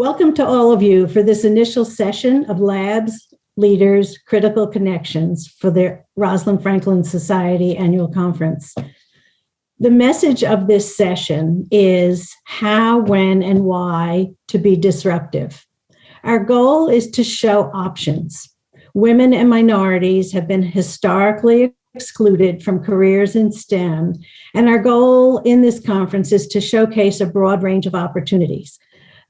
Welcome to all of you for this initial session of Labs, Leaders, Critical Connections for the Rosalind Franklin Society Annual Conference. The message of this session is how, when, and why to be disruptive. Our goal is to show options. Women and minorities have been historically excluded from careers in STEM, and our goal in this conference is to showcase a broad range of opportunities.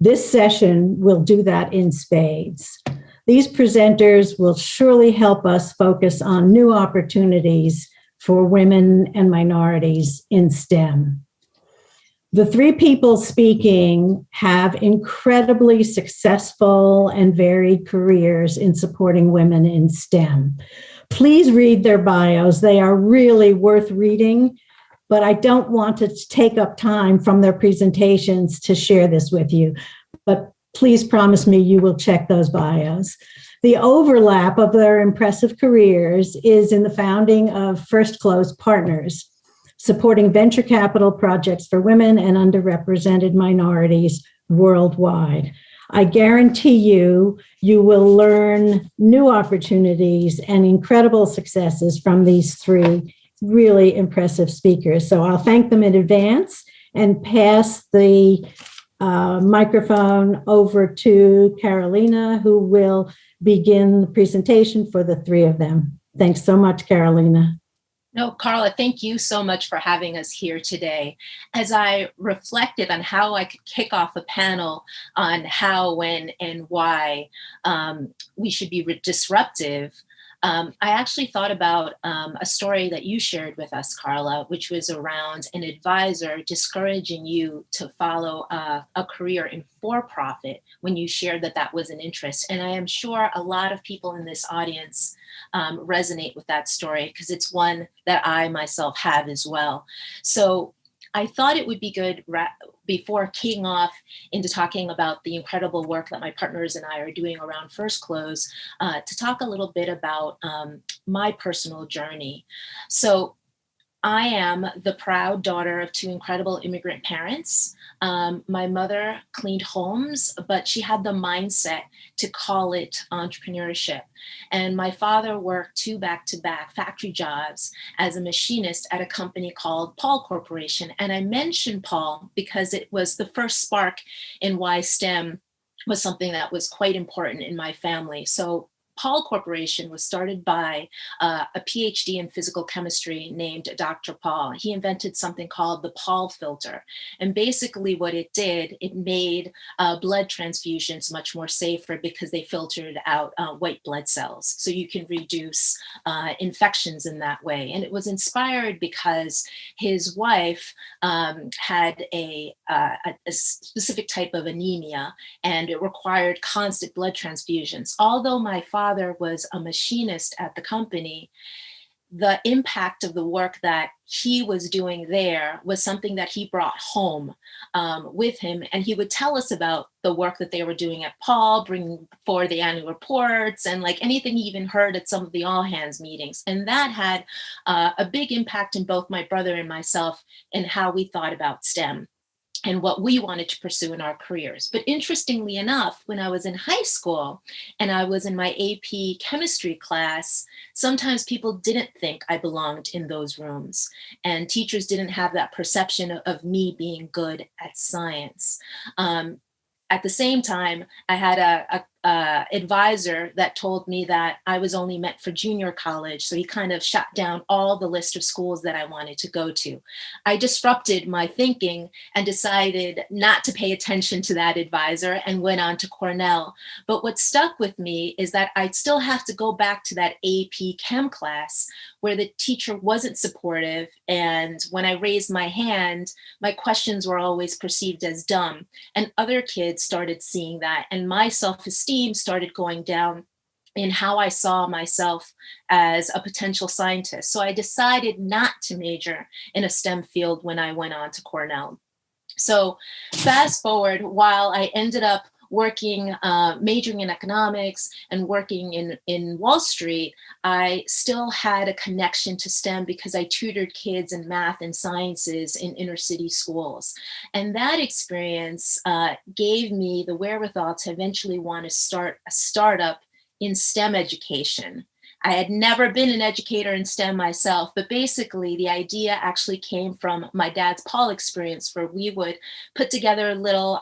This session will do that in spades. These presenters will surely help us focus on new opportunities for women and minorities in STEM. The three people speaking have incredibly successful and varied careers in supporting women in STEM. Please read their bios. They are really worth reading, but I don't want to take up time from their presentations to share this with you. But please promise me you will check those bios. The overlap of their impressive careers is in the founding of FirstClose Partners, supporting venture capital projects for women and underrepresented minorities worldwide. I guarantee you will learn new opportunities and incredible successes from these three really impressive speakers. So I'll thank them in advance and pass the microphone over to Carolina, who will begin the presentation for the three of them. Thanks so much, Carolina. No, Carla, thank you so much for having us here today. As I reflected on how I could kick off a panel on how, when, and why we should be disruptive, I actually thought about a story that you shared with us, Carla, which was around an advisor discouraging you to follow a career in for-profit when you shared that that was an interest. And I am sure a lot of people in this audience resonate with that story because it's one that I myself have as well. So I thought it would be good before kicking off into talking about the incredible work that my partners and I are doing around FirstClose to talk a little bit about my personal journey. So I am the proud daughter of two incredible immigrant parents. My mother cleaned homes, but she had the mindset to call it entrepreneurship. And my father worked two back-to-back factory jobs as a machinist at a company called Paul Corporation. And I mentioned Paul because it was the first spark in why STEM was something that was quite important in my family. So Paul Corporation was started by a PhD in physical chemistry named Dr. Paul. He invented something called the Paul filter. And basically what it did, it made blood transfusions much more safer because they filtered out white blood cells. So you can reduce infections in that way. And it was inspired because his wife had a specific type of anemia, and it required constant blood transfusions. Although my father was a machinist at the company, the impact of the work that he was doing there was something that he brought home with him. And he would tell us about the work that they were doing at Paul, bringing forward the annual reports and like anything he even heard at some of the all hands meetings. And that had a big impact in both my brother and myself and how we thought about STEM and what we wanted to pursue in our careers. But interestingly enough, when I was in high school and I was in my AP chemistry class, sometimes people didn't think I belonged in those rooms. And teachers didn't have that perception of me being good at science. At the same time, I had a advisor that told me that I was only meant for junior college. So he kind of shut down all the list of schools that I wanted to go to. I disrupted my thinking and decided not to pay attention to that advisor and went on to Cornell. But what stuck with me is that I'd still have to go back to that AP Chem class where the teacher wasn't supportive. And when I raised my hand, my questions were always perceived as dumb. And other kids started seeing that. And my self-esteem started going down in how I saw myself as a potential scientist. So I decided not to major in a STEM field when I went on to Cornell. So fast forward, while I ended up working, majoring in economics and working in Wall Street, I still had a connection to STEM because I tutored kids in math and sciences in inner city schools. And that experience gave me the wherewithal to eventually want to start a startup in STEM education. I had never been an educator in STEM myself, but basically the idea actually came from my dad's Paul experience, where we would put together little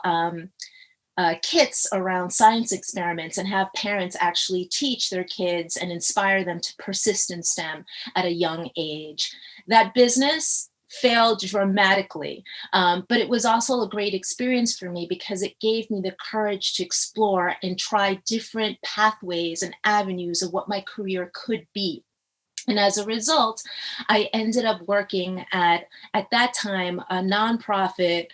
kits around science experiments and have parents actually teach their kids and inspire them to persist in STEM at a young age. That business failed dramatically, but it was also a great experience for me because it gave me the courage to explore and try different pathways and avenues of what my career could be. And as a result, I ended up working at that time, a nonprofit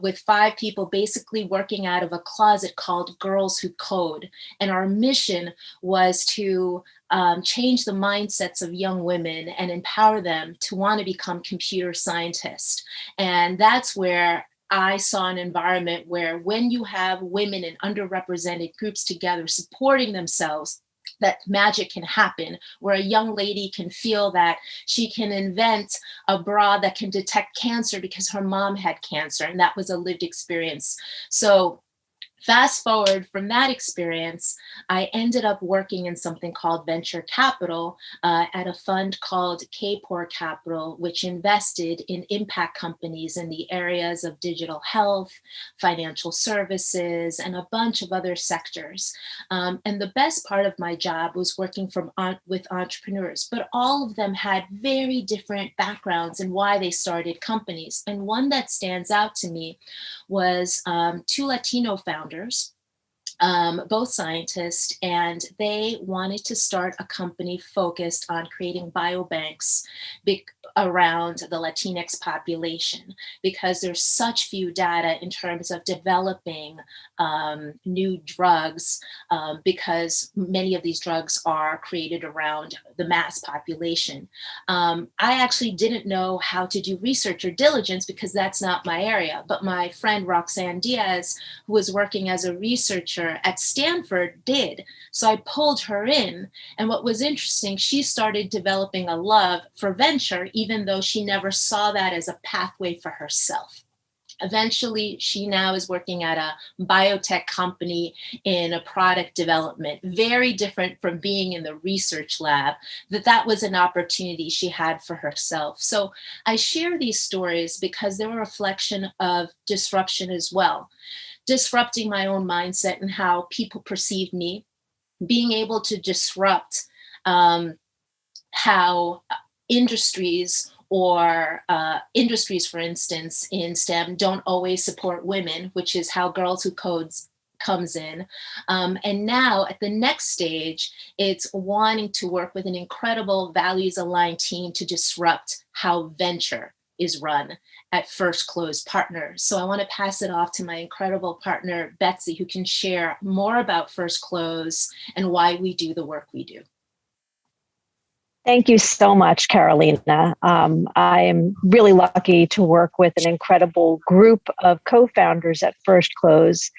with 5 people basically working out of a closet called Girls Who Code. And our mission was to change the mindsets of young women and empower them to want to become computer scientists. And that's where I saw an environment where when you have women in underrepresented groups together supporting themselves, that magic can happen, where a young lady can feel that she can invent a bra that can detect cancer because her mom had cancer, and that was a lived experience. So fast forward from that experience, I ended up working in something called venture capital at a fund called KPOR Capital, which invested in impact companies in the areas of digital health, financial services, and a bunch of other sectors. And the best part of my job was working with entrepreneurs, but all of them had very different backgrounds and why they started companies. And one that stands out to me was 2 Latino founders, both scientists, and they wanted to start a company focused on creating biobanks around the Latinx population, because there's such few data in terms of developing new drugs, because many of these drugs are created around the mass population. I actually didn't know how to do research or diligence because that's not my area, but my friend Roxanne Diaz, who was working as a researcher at Stanford, did. So I pulled her in, and what was interesting, she started developing a love for venture, even though she never saw that as a pathway for herself. Eventually, she now is working at a biotech company in a product development, very different from being in the research lab, that was an opportunity she had for herself. So I share these stories because they're a reflection of disruption as well. Disrupting my own mindset and how people perceive me, being able to disrupt how industries, for instance, in STEM don't always support women, which is how Girls Who Codes comes in. And now at the next stage, it's wanting to work with an incredible values-aligned team to disrupt how venture is run at FirstClose Partners. So I want to pass it off to my incredible partner, Betsy, who can share more about FirstClose and why we do the work we do. Thank you so much, Carolina. I am really lucky to work with an incredible group of co-founders at FirstClose.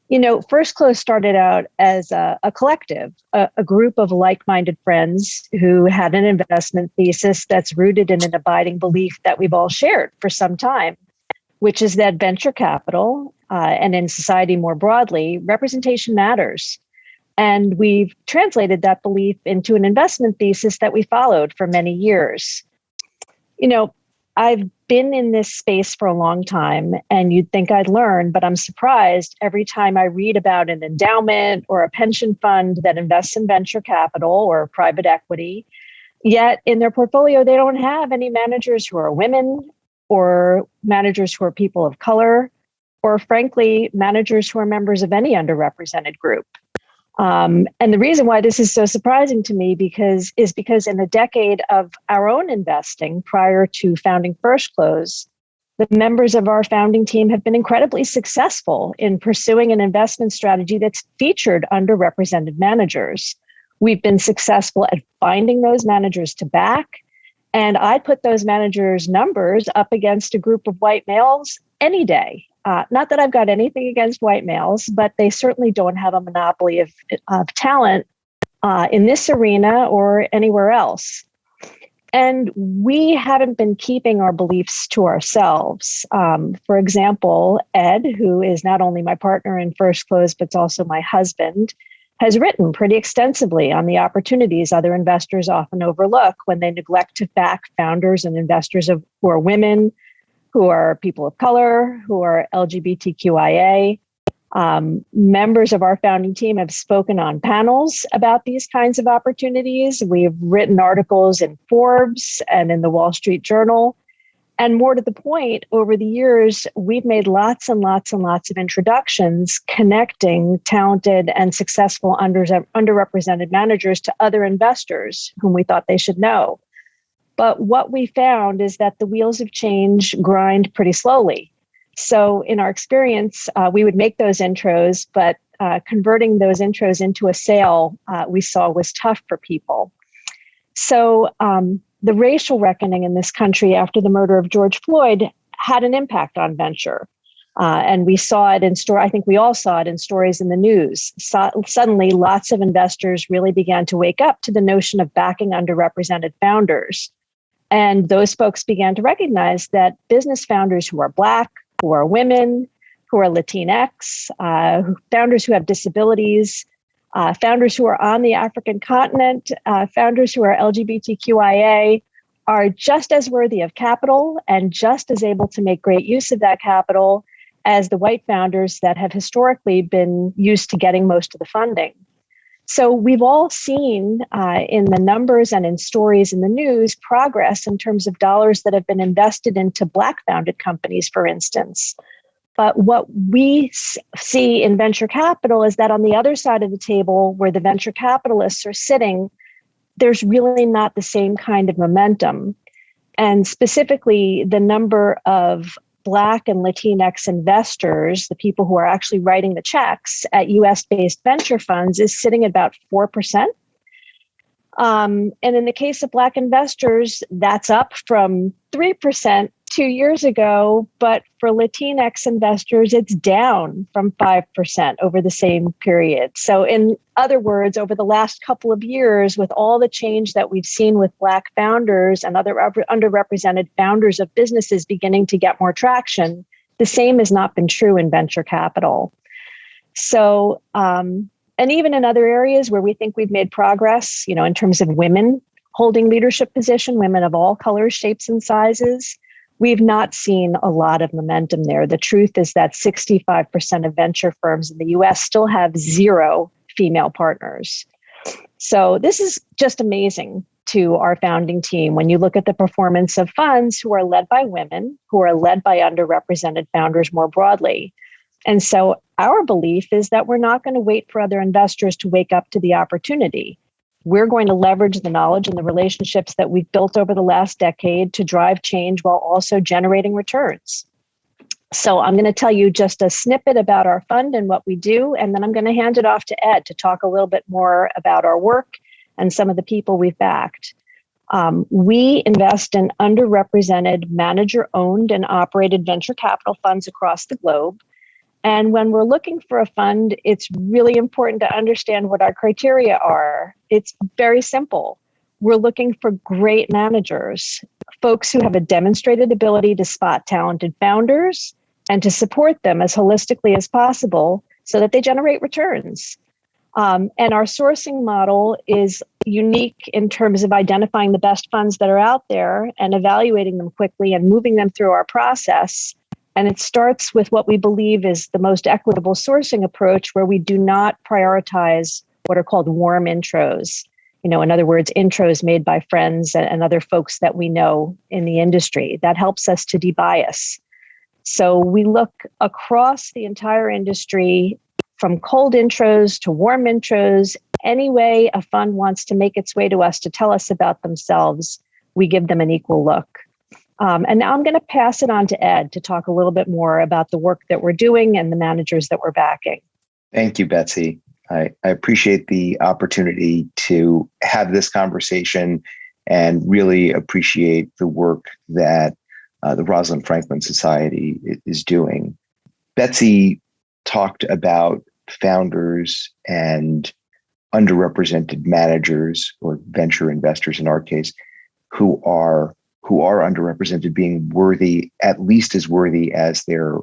You know, FirstClose started out as a collective, a group of like-minded friends who had an investment thesis that's rooted in an abiding belief that we've all shared for some time, which is that venture capital and in society more broadly, representation matters. And we've translated that belief into an investment thesis that we followed for many years. You know, I've been in this space for a long time, and you'd think I'd learn, but I'm surprised every time I read about an endowment or a pension fund that invests in venture capital or private equity, yet in their portfolio, they don't have any managers who are women or managers who are people of color, or frankly, managers who are members of any underrepresented group. And the reason why this is so surprising to me is because in a decade of our own investing prior to founding FirstClose, the members of our founding team have been incredibly successful in pursuing an investment strategy that's featured underrepresented managers. We've been successful at finding those managers to back, and I put those managers' numbers up against a group of white males any day. not that I've got anything against white males, but they certainly don't have a monopoly of talent in this arena or anywhere else. And we haven't been keeping our beliefs to ourselves. For example, Ed, who is not only my partner in FirstClose, but also my husband, has written pretty extensively on the opportunities other investors often overlook when they neglect to back founders and investors who are women, who are people of color, who are LGBTQIA. Members of our founding team have spoken on panels about these kinds of opportunities. We've written articles in Forbes and in the Wall Street Journal. And more to the point, over the years, we've made lots and lots and lots of introductions connecting talented and successful underrepresented managers to other investors whom we thought they should know. But what we found is that the wheels of change grind pretty slowly. So in our experience, we would make those intros, but converting those intros into a sale, we saw was tough for people. So the racial reckoning in this country after the murder of George Floyd had an impact on venture. And we saw it in I think we all saw it in stories in the news. Suddenly, lots of investors really began to wake up to the notion of backing underrepresented founders. And those folks began to recognize that business founders who are Black, who are women, who are Latinx, founders who have disabilities, founders who are on the African continent, founders who are LGBTQIA are just as worthy of capital and just as able to make great use of that capital as the white founders that have historically been used to getting most of the funding. So we've all seen in the numbers and in stories in the news progress in terms of dollars that have been invested into Black founded companies, for instance. But what we see in venture capital is that on the other side of the table, where the venture capitalists are sitting, there's really not the same kind of momentum. And specifically, the number of Black and Latinx investors, the people who are actually writing the checks at US-based venture funds, is sitting at about 4%. And in the case of Black investors, that's up from 3% 2 years ago. But for Latinx investors, it's down from 5% over the same period. So in other words, over the last couple of years, with all the change that we've seen with Black founders and other underrepresented founders of businesses beginning to get more traction, the same has not been true in venture capital. So, and even in other areas where we think we've made progress, in terms of women holding leadership position, women of all colors, shapes, and sizes, we've not seen a lot of momentum there. The truth is that 65% of venture firms in the US still have 0 female partners. So this is just amazing to our founding team when you look at the performance of funds who are led by women, who are led by underrepresented founders more broadly. And so our belief is that we're not going to wait for other investors to wake up to the opportunity. We're going to leverage the knowledge and the relationships that we've built over the last decade to drive change while also generating returns. So I'm going to tell you just a snippet about our fund and what we do, and then I'm going to hand it off to Ed to talk a little bit more about our work and some of the people we've backed. We invest in underrepresented, manager-owned and operated venture capital funds across the globe. And when we're looking for a fund, it's really important to understand what our criteria are. It's very simple. We're looking for great managers, folks who have a demonstrated ability to spot talented founders and to support them as holistically as possible so that they generate returns. And our sourcing model is unique in terms of identifying the best funds that are out there and evaluating them quickly and moving them through our process. And it starts with what we believe is the most equitable sourcing approach, where we do not prioritize what are called warm intros. In other words, intros made by friends and other folks that we know in the industry. That helps us to debias. So we look across the entire industry, from cold intros to warm intros. Any way a fund wants to make its way to us to tell us about themselves, we give them an equal look. And now I'm going to pass it on to Ed to talk a little bit more about the work that we're doing and the managers that we're backing. Thank you, Betsy. I appreciate the opportunity to have this conversation and really appreciate the work that the Rosalind Franklin Society is doing. Betsy talked about founders and underrepresented managers or venture investors in our case who are underrepresented being worthy, at least as worthy as their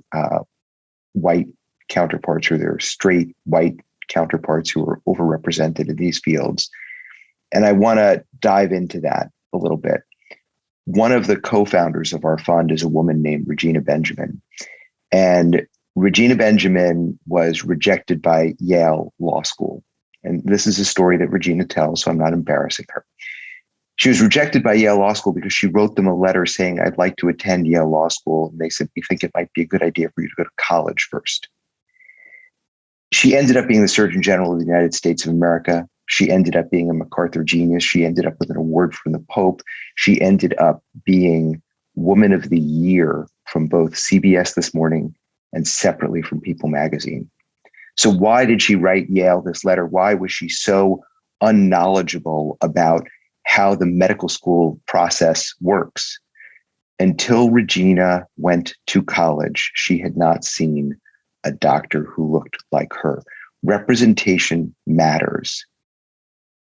white counterparts or their straight white counterparts who are overrepresented in these fields. And I want to dive into that a little bit. One of the co-founders of our fund is a woman named Regina Benjamin. And Regina Benjamin was rejected by Yale Law School. And this is a story that Regina tells, so I'm not embarrassing her. She was rejected by Yale Law School because she wrote them a letter saying, I'd like to attend Yale Law School. And they said, we think it might be a good idea for you to go to college first. She ended up being the Surgeon General of the United States of America. She ended up being a MacArthur Genius. She ended up with an award from the Pope. She ended up being Woman of the Year from both CBS This Morning and separately from People magazine. So why did she write Yale this letter? Why was she so unknowledgeable about how the medical school process works? Until Regina went to college, she had not seen a doctor who looked like her. Representation matters.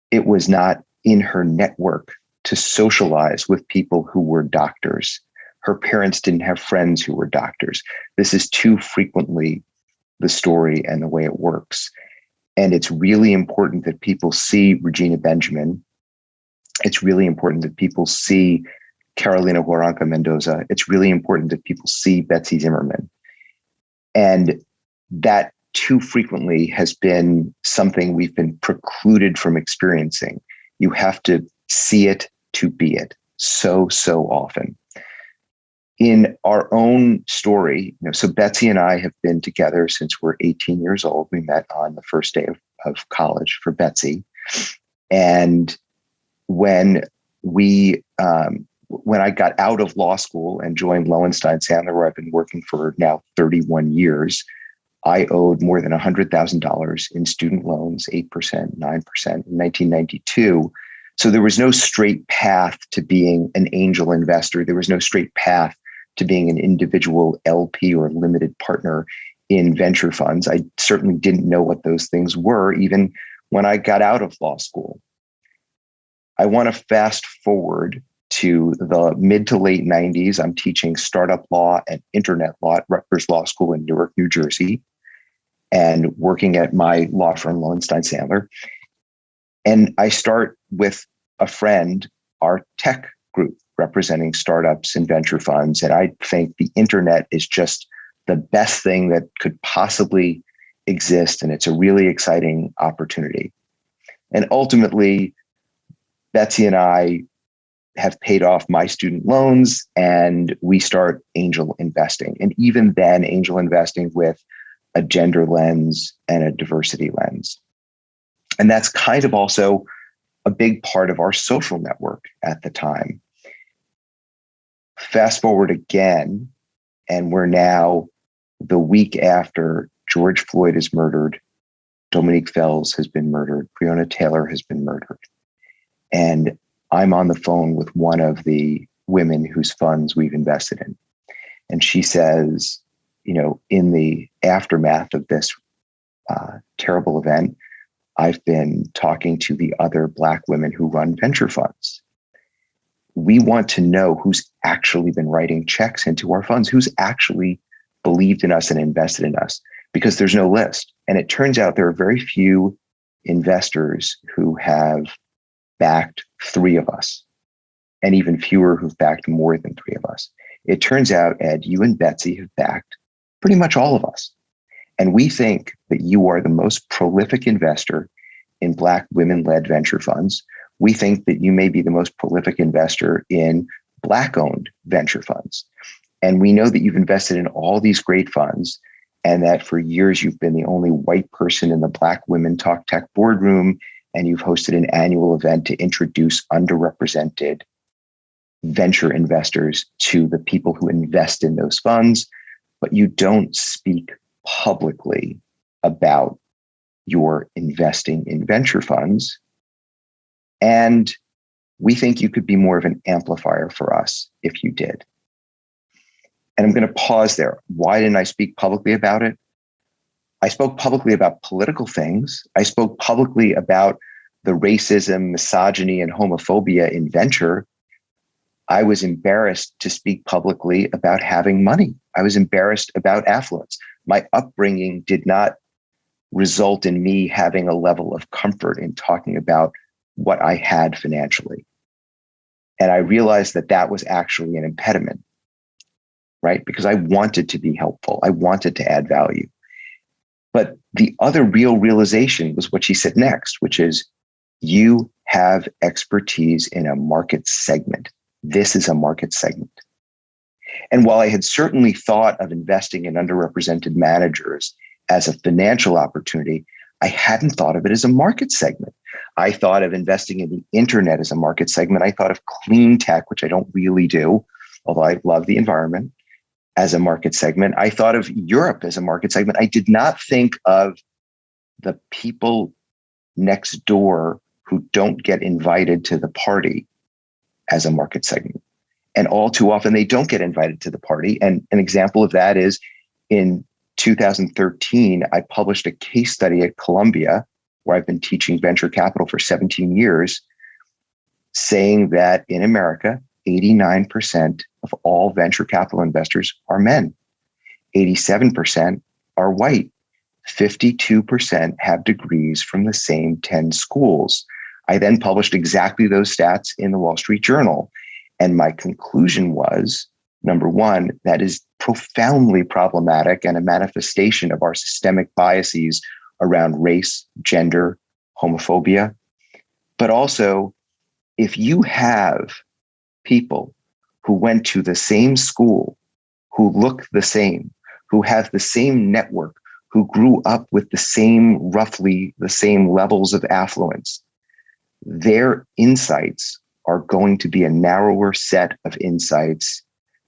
It was not in her network to socialize with people who were doctors. Her parents didn't have friends who were doctors. This is too frequently the story and the way it works. And it's really important that people see Regina Benjamin. It's really important that people see Carolina Huaranca Mendoza. It's really important that people see Betsy Zimmerman. And that too frequently has been something we've been precluded from experiencing. You have to see it to be it so often. In our own story, so Betsy and I have been together since we're 18 years old. We met on the first day of college for Betsy. And when I got out of law school and joined Lowenstein Sandler, where I've been working for now 31 years, I owed more than $100,000 in student loans, 8%, 9% in 1992. So there was no straight path to being an angel investor. There was no straight path to being an individual LP or limited partner in venture funds. I certainly didn't know what those things were, even when I got out of law school. I want to fast forward to the mid to late 90s. I'm teaching startup law and internet law at Rutgers Law School in Newark, New Jersey, and working at my law firm, Lowenstein Sandler. And I start with a friend, our tech group, representing startups and venture funds. And I think the internet is just the best thing that could possibly exist. And it's a really exciting opportunity. And ultimately, Betsy and I have paid off my student loans and we start angel investing. And even then, angel investing with a gender lens and a diversity lens. And that's kind of also a big part of our social network at the time. Fast forward again, and we're now the week after George Floyd is murdered, Dominique Fells has been murdered, Breonna Taylor has been murdered. And I'm on the phone with one of the women whose funds we've invested in. And she says, in the aftermath of this terrible event, I've been talking to the other Black women who run venture funds. We want to know who's actually been writing checks into our funds, who's actually believed in us and invested in us, because there's no list. And it turns out there are very few investors who have backed 3 of us, and even fewer who've backed more than 3 of us. It turns out, Ed, you and Betsy have backed pretty much all of us. And we think that you are the most prolific investor in Black women-led venture funds. We think that you may be the most prolific investor in Black-owned venture funds. And we know that you've invested in all these great funds and that for years you've been the only white person in the Black Women Talk Tech boardroom, and you've hosted an annual event to introduce underrepresented venture investors to the people who invest in those funds, but you don't speak publicly about your investing in venture funds. And we think you could be more of an amplifier for us if you did. And I'm going to pause there. Why didn't I speak publicly about it? I spoke publicly about political things. I spoke publicly about the racism, misogyny, and homophobia in venture. I was embarrassed to speak publicly about having money. I was embarrassed about affluence. My upbringing did not result in me having a level of comfort in talking about what I had financially. And I realized that that was actually an impediment, right? Because I wanted to be helpful. I wanted to add value. But the other real realization was what she said next, which is you have expertise in a market segment. This is a market segment. And while I had certainly thought of investing in underrepresented managers as a financial opportunity, I hadn't thought of it as a market segment. I thought of investing in the internet as a market segment. I thought of clean tech, which I don't really do, although I love the environment, as a market segment. I thought of Europe as a market segment. I did not think of the people next door who don't get invited to the party as a market segment. And all too often, they don't get invited to the party. And an example of that is in 2013, I published a case study at Columbia, where I've been teaching venture capital for 17 years, saying that in America, 89% of all venture capital investors are men. 87% are white. 52% have degrees from the same 10 schools. I then published exactly those stats in the Wall Street Journal. And my conclusion was, number one, that is profoundly problematic and a manifestation of our systemic biases around race, gender, homophobia. But also, if you have people who went to the same school, who look the same, who have the same network, who grew up with roughly the same levels of affluence, their insights are going to be a narrower set of insights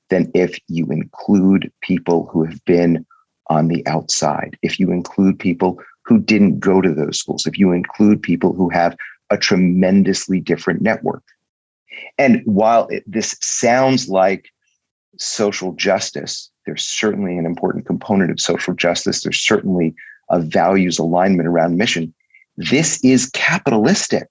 than if you include people who have been on the outside, if you include people who didn't go to those schools, if you include people who have a tremendously different network. And while this sounds like social justice, there's certainly an important component of social justice. There's certainly a values alignment around mission. This is capitalistic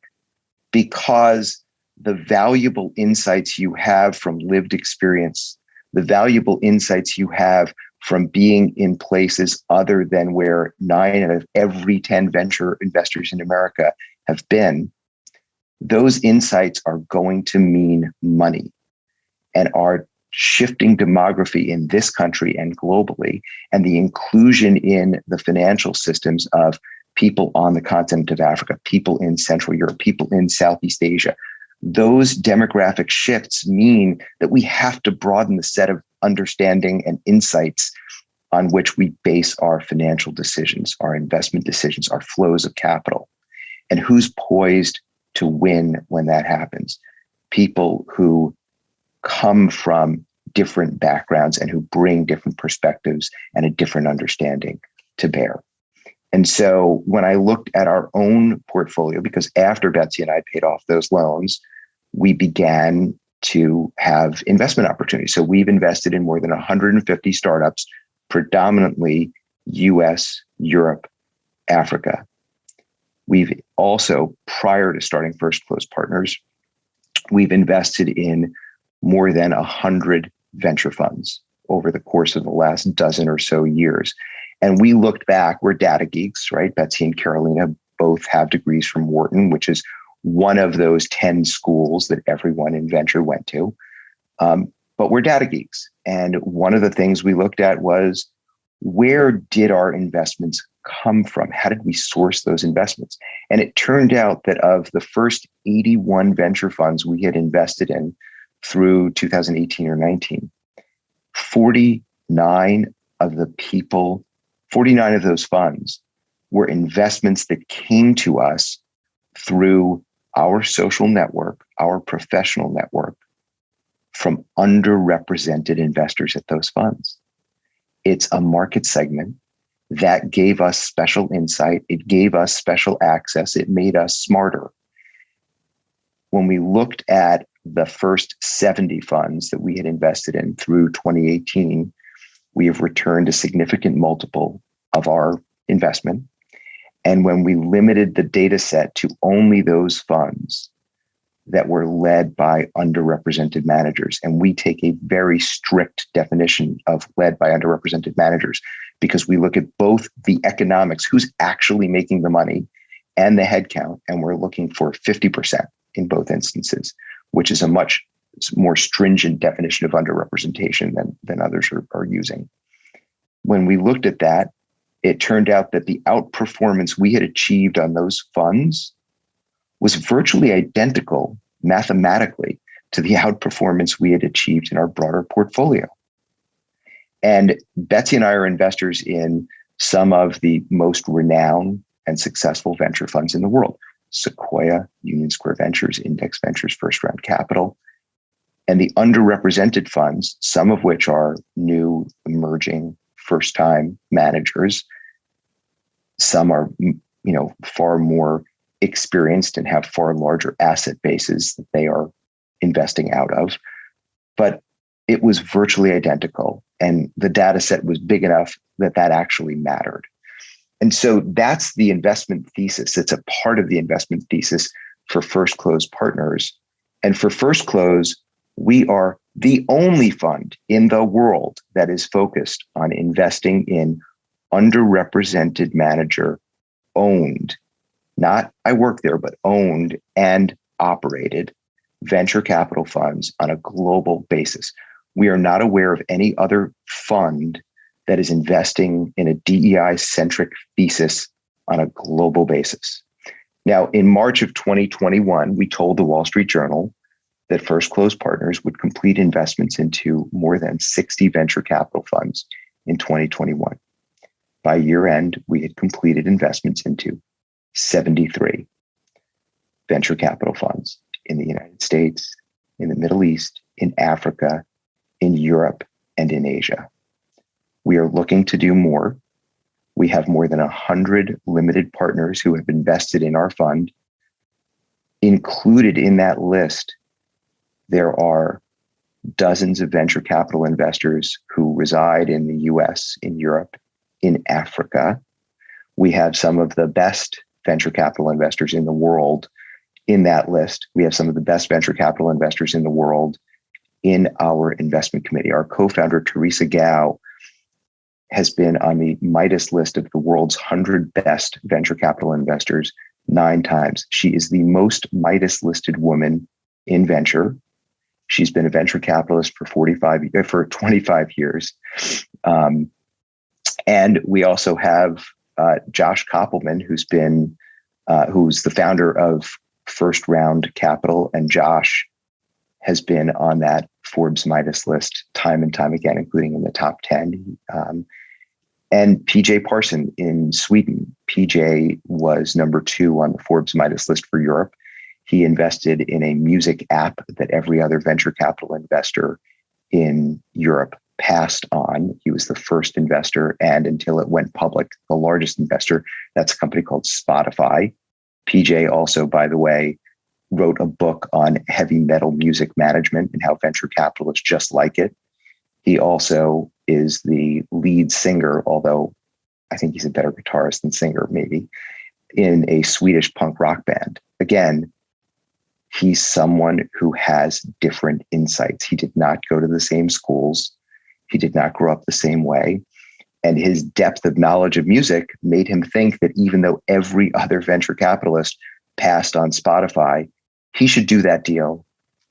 because the valuable insights you have from lived experience, the valuable insights you have from being in places other than where 9 out of every 10 venture investors in America have been, those insights are going to mean money. And our shifting demography in this country and globally, and the inclusion in the financial systems of people on the continent of Africa, people in Central Europe, people in Southeast Asia, those demographic shifts mean that we have to broaden the set of understanding and insights on which we base our financial decisions, our investment decisions, our flows of capital. And who's poised to win when that happens? People who come from different backgrounds and who bring different perspectives and a different understanding to bear. And so when I looked at our own portfolio, because after Betsy and I paid off those loans, we began to have investment opportunities. So we've invested in more than 150 startups, predominantly US, Europe, Africa. We've also, prior to starting FirstClose Partners, we've invested in more than 100 venture funds over the course of the last dozen or so years. And we looked back, we're data geeks, right? Betsy and Carolina both have degrees from Wharton, which is one of those 10 schools that everyone in venture went to. But we're data geeks. And one of the things we looked at was, where did our investments come from? How did we source those investments? And it turned out that of the first 81 venture funds we had invested in through 2018 or 19, 49 of those funds were investments that came to us through our social network, our professional network, from underrepresented investors at those funds. It's a market segment that gave us special insight. It gave us special access. It made us smarter. when we looked at the first 70 funds that we had invested in through 2018, we have returned a significant multiple of our investment. And when we limited the data set to only those funds that were led by underrepresented managers, and we take a very strict definition of led by underrepresented managers, because we look at both the economics, who's actually making the money, and the headcount, and we're looking for 50% in both instances, which is a much more stringent definition of underrepresentation than others are using. When we looked at that, it turned out that the outperformance we had achieved on those funds was virtually identical mathematically to the outperformance we had achieved in our broader portfolio. And Betsy and I are investors in some of the most renowned and successful venture funds in the world: Sequoia, Union Square Ventures, Index Ventures, First Round Capital. And the underrepresented funds, some of which are new, emerging, first-time managers, some are, far more experienced and have far larger asset bases that they are investing out of. But it was virtually identical, and the data set was big enough that actually mattered. And so that's the investment thesis. It's a part of the investment thesis for FirstClose partners. And for FirstClose, we are the only fund in the world that is focused on investing in underrepresented manager owned, not I work there, but owned and operated venture capital funds on a global basis. We are not aware of any other fund that is investing in a DEI-centric thesis on a global basis. Now, in March of 2021, we told the Wall Street Journal that FirstClose partners would complete investments into more than 60 venture capital funds in 2021. By year end, we had completed investments into 73 venture capital funds in the United States, in the Middle East, in Africa, in Europe, and in Asia. We are looking to do more. We have more than 100 limited partners who have invested in our fund. Included in that list, there are dozens of venture capital investors who reside in the US, in Europe, in Africa. We have some of the best venture capital investors in the world in that list. We have some of the best venture capital investors in the world in our investment committee. Our co-founder, Teresa Gao, has been on the Midas list of the world's 100 best venture capital investors 9 times. She is the most Midas listed woman in venture. She's been a venture capitalist for 25 years. And we also have Josh Koppelman, who's the founder of First Round Capital, and Josh has been on that Forbes Midas list time and time again, including in the top 10. And PJ Parson in Sweden. PJ was number 2 on the Forbes Midas list for Europe. He invested in a music app that every other venture capital investor in Europe passed on. He was the first investor, and until it went public, the largest investor. That's a company called Spotify. PJ also, by the way, wrote a book on heavy metal music management and how venture capitalists just like it. He also is the lead singer, although I think he's a better guitarist than singer, maybe, in a Swedish punk rock band. Again, he's someone who has different insights. He did not go to the same schools. He did not grow up the same way. And his depth of knowledge of music made him think that even though every other venture capitalist passed on Spotify, he should do that deal.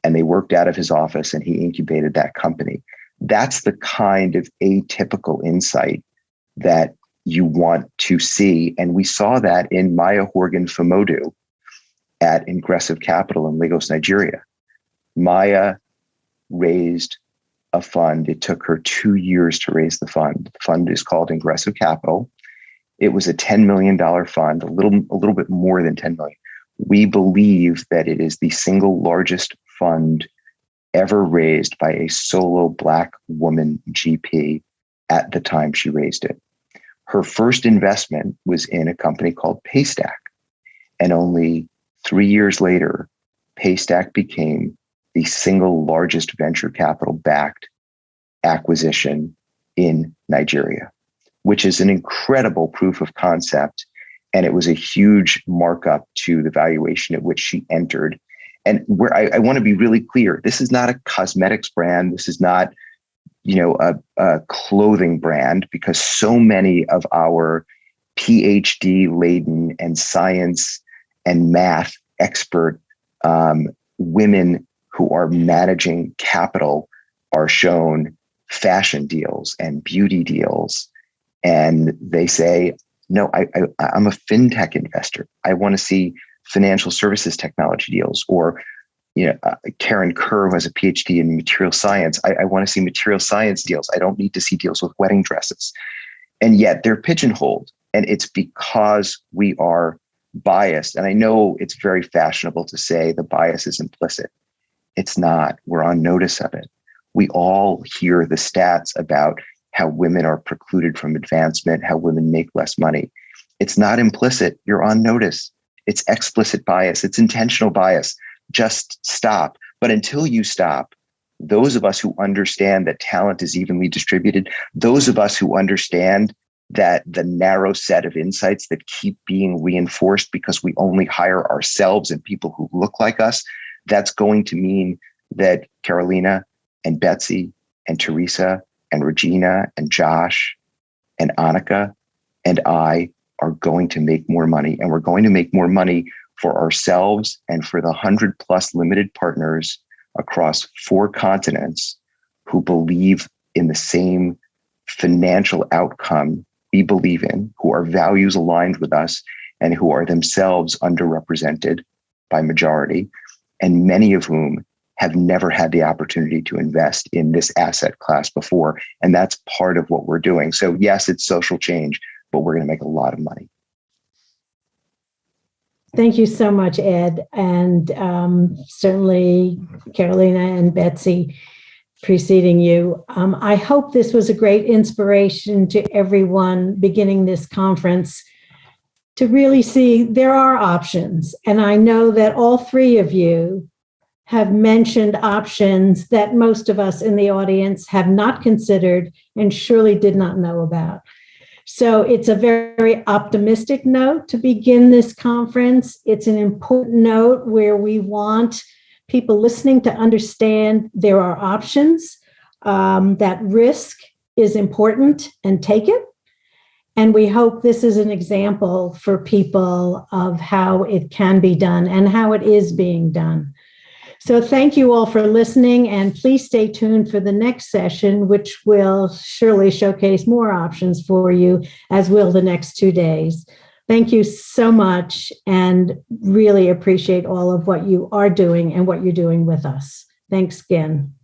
And they worked out of his office and he incubated that company. That's the kind of atypical insight that you want to see. And we saw that in Maya Horgan Famodu at Ingressive Capital in Lagos, Nigeria. Maya raised a fund. It took her 2 years to raise the fund. The fund is called Ingressive Capital. It was a $10 million fund, a little bit more than 10 million. We believe that it is the single largest fund ever raised by a solo Black woman GP at the time she raised it. Her first investment was in a company called Paystack. And only 3 years later, Paystack became the single largest venture capital backed acquisition in Nigeria, which is an incredible proof of concept. And it was a huge markup to the valuation at which she entered. And where I want to be really clear, this is not a cosmetics brand. This is not, a clothing brand, because so many of our PhD laden and science and math expert women who are managing capital are shown fashion deals and beauty deals. And they say, no, I'm a fintech investor. I want to see financial services technology deals. Or, Karen Kerr, who has a PhD in material science. I want to see material science deals. I don't need to see deals with wedding dresses. And yet they're pigeonholed. And it's because we are biased. And I know it's very fashionable to say the bias is implicit. It's not. We're on notice of it. We all hear the stats about how women are precluded from advancement, how women make less money. It's not implicit. You're on notice. It's explicit bias. It's intentional bias. Just stop. But until you stop, those of us who understand that talent is evenly distributed, those of us who understand that the narrow set of insights that keep being reinforced because we only hire ourselves and people who look like us, that's going to mean that Carolina and Betsy and Teresa and Regina and Josh and Annika and I are going to make more money. And we're going to make more money for ourselves and for the 100+ limited partners across 4 continents who believe in the same financial outcome we believe in, who are values aligned with us, and who are themselves underrepresented by majority, and many of whom have never had the opportunity to invest in this asset class before. And that's part of what we're doing. So yes, it's social change, but we're going to make a lot of money. Thank you so much, Ed. And certainly Carolina and Betsy preceding you. I hope this was a great inspiration to everyone beginning this conference to really see there are options. And I know that all 3 of you have mentioned options that most of us in the audience have not considered and surely did not know about. So it's a very optimistic note to begin this conference. It's an important note where we want people listening to understand there are options, that risk is important and take it. And we hope this is an example for people of how it can be done and how it is being done. So thank you all for listening, and please stay tuned for the next session, which will surely showcase more options for you, as will the next 2 days. Thank you so much, and really appreciate all of what you are doing and what you're doing with us. Thanks again.